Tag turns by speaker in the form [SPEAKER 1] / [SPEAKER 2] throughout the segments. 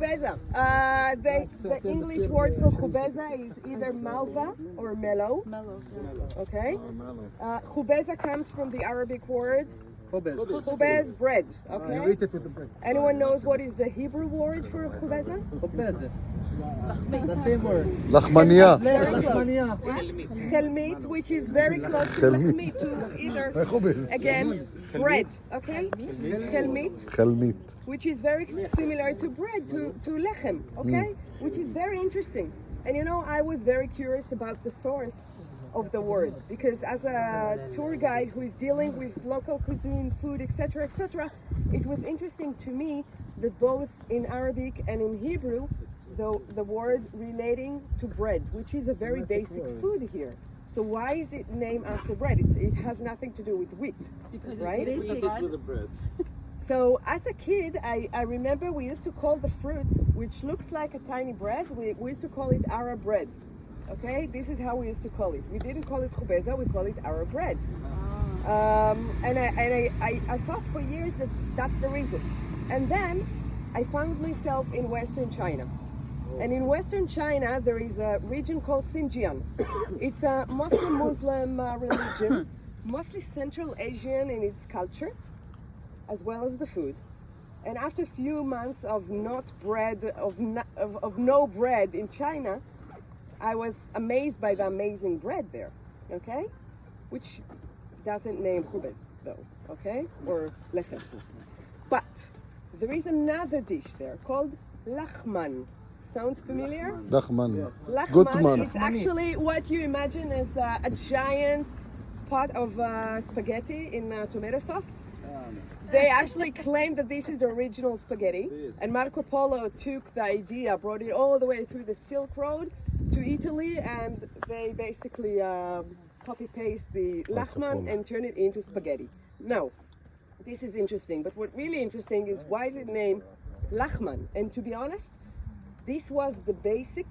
[SPEAKER 1] Khobezeh. The English word for khobezeh is either malva or mellow.
[SPEAKER 2] Mellow.
[SPEAKER 1] Okay. Khobezeh comes from the Arabic word
[SPEAKER 3] khobezeh.
[SPEAKER 1] khobez, bread.
[SPEAKER 3] You
[SPEAKER 1] Okay.
[SPEAKER 3] eat it with the bread.
[SPEAKER 1] Anyone knows what is the Hebrew word for khobezeh?
[SPEAKER 3] khobezeh. The same word.
[SPEAKER 4] לחמניה.
[SPEAKER 1] Very close.
[SPEAKER 3] Lahmaniya.
[SPEAKER 1] Khelmeet, which is very close to lachmeet, to either again bread. Okay. Khelmeet,
[SPEAKER 4] חלמית.
[SPEAKER 1] which is very similar to bread, to lechem, okay? Which is very interesting. And you know, I was very curious about the source of the word, because as a tour guide who is dealing with local cuisine, food, etc., etc., it was interesting to me that both in Arabic and in Hebrew, the word relating to bread, which is a very basic food here. So why is it named after bread? It has nothing to do with wheat,
[SPEAKER 2] Because
[SPEAKER 1] right?
[SPEAKER 2] it's basic.
[SPEAKER 3] With the bread.
[SPEAKER 1] So as a kid, I remember we used to call the fruits, which looks like a tiny bread, we used to call it Arab bread. Okay, this is how we used to call it. We didn't call it khobezeh, we call it Arab bread. And I thought for years that that's the reason. And then I found myself in Western China. And in Western China, there is a region called Xinjiang. It's a Muslim religion, mostly Central Asian in its culture, as well as the food. And after a few months of no bread in China, I was amazed by the amazing bread there, okay? Which doesn't name khubez though, okay? Or lechem. But there is another dish there called lachman. Sounds familiar?
[SPEAKER 4] לחמן.
[SPEAKER 1] Lachman is actually what you imagine as a giant pot of spaghetti in tomato sauce. They actually claim that this is the original spaghetti, and Marco Polo took the idea, brought it all the way through the Silk Road to Italy, and they basically copy-paste the lachman and turn it into spaghetti. Now, this is interesting, but what really interesting is why is it named lachman? And to be honest, this was the basic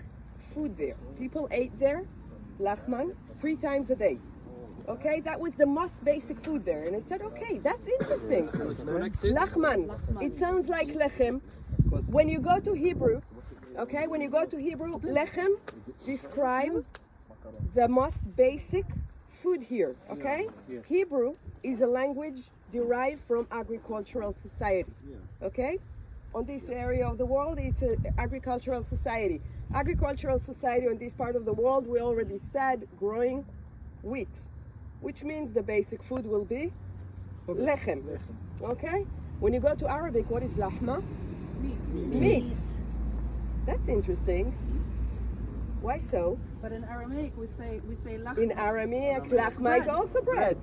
[SPEAKER 1] food there. People ate there lachman 3 times a day. Okay, that was the most basic food there. And I said, okay, that's interesting. Lachman, it sounds like lechem. When you go to Hebrew, okay, lechem describe the most basic food here, okay? Hebrew is a language derived from agricultural society, okay? On this area of the world, it's an agricultural society. Agricultural society on this part of the world, we already said, growing wheat, which means the basic food will be lechem. Okay? When you go to Arabic, what is lahma? Meat. That's interesting. Why so?
[SPEAKER 2] But in Aramaic, we say lachma.
[SPEAKER 1] In Aramaic, lachma is also bread.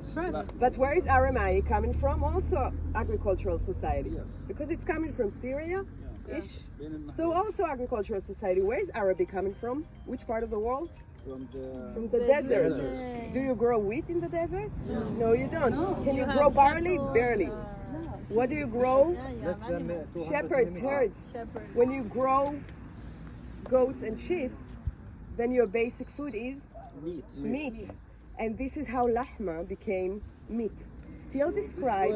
[SPEAKER 1] But where is Aramaic coming from? Also agricultural society. Because it's coming from Syria-ish. So also agricultural society. Where is Arabic coming from? Which part of the world? From the desert. Do you grow wheat in the desert? No, you don't. Can you grow barley? Barely. What do you grow? Shepherds, herds. When you grow goats and sheep, then your basic food is meat. And this is how lahma became meat. Still describe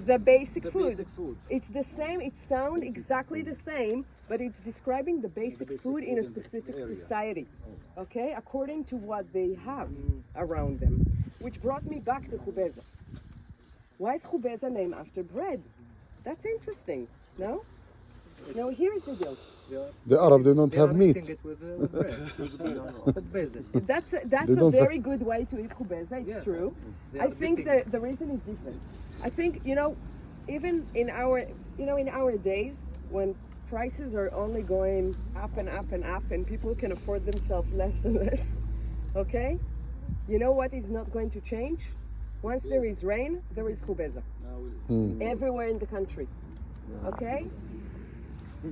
[SPEAKER 1] the basic food. It's the same, it sounds exactly the same, but it's describing the basic food in a specific society, okay, according to what they have around them. Which brought me back to khobezeh. Why is khobezeh named after bread? That's interesting, no? Now here's the deal.
[SPEAKER 4] The Arab, they don't have meat.
[SPEAKER 1] That's a very good way to eat khobezeh. It's true. I think the reason is different. I think even in our days when prices are only going up and up and up, and people can afford themselves less and less. Okay, you know what is not going to change? Once there is rain, there is khobezeh everywhere in the country. Okay.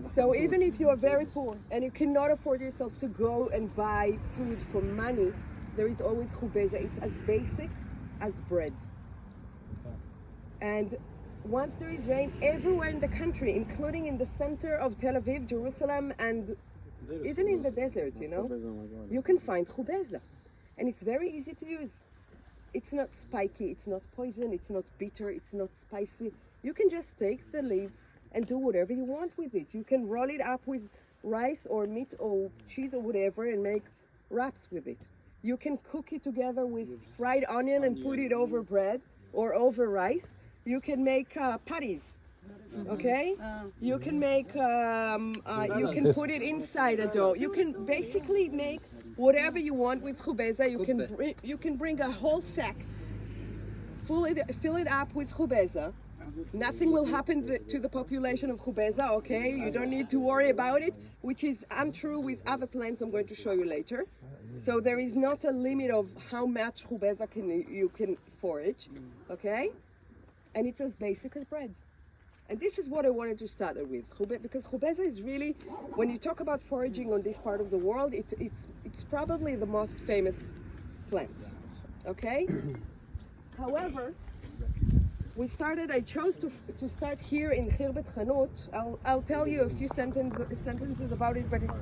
[SPEAKER 1] So even if you are very poor and you cannot afford yourself to go and buy food for money, there is always khobezeh. It's as basic as bread. And once there is rain everywhere in the country, including in the center of Tel Aviv, Jerusalem, and even in the desert, you can find khobezeh. And it's very easy to use. It's not spiky, it's not poison, it's not bitter, it's not spicy. You can just take the leaves and do whatever you want with it. You can roll it up with rice or meat or cheese or whatever and make wraps with it. You can cook it together with fried onion and put it over bread or over rice. You can make patties. Okay, you can make you can put it inside a dough. You can basically make whatever you want with khobezeh. You can bring a whole sack, fill it up with khobezeh. Nothing will happen to the population of khobezeh. Okay, you don't need to worry about it, which is untrue with other plants I'm going to show you later. So there is not a limit of how much khobezeh you can forage. Okay, and it's as basic as bread. And this is what I wanted to start with, because khobezeh is really, when you talk about foraging on this part of the world, it's probably the most famous plant, okay? However, I chose to start here in khirbet khnoot. I'll tell you a few sentences about it, but it's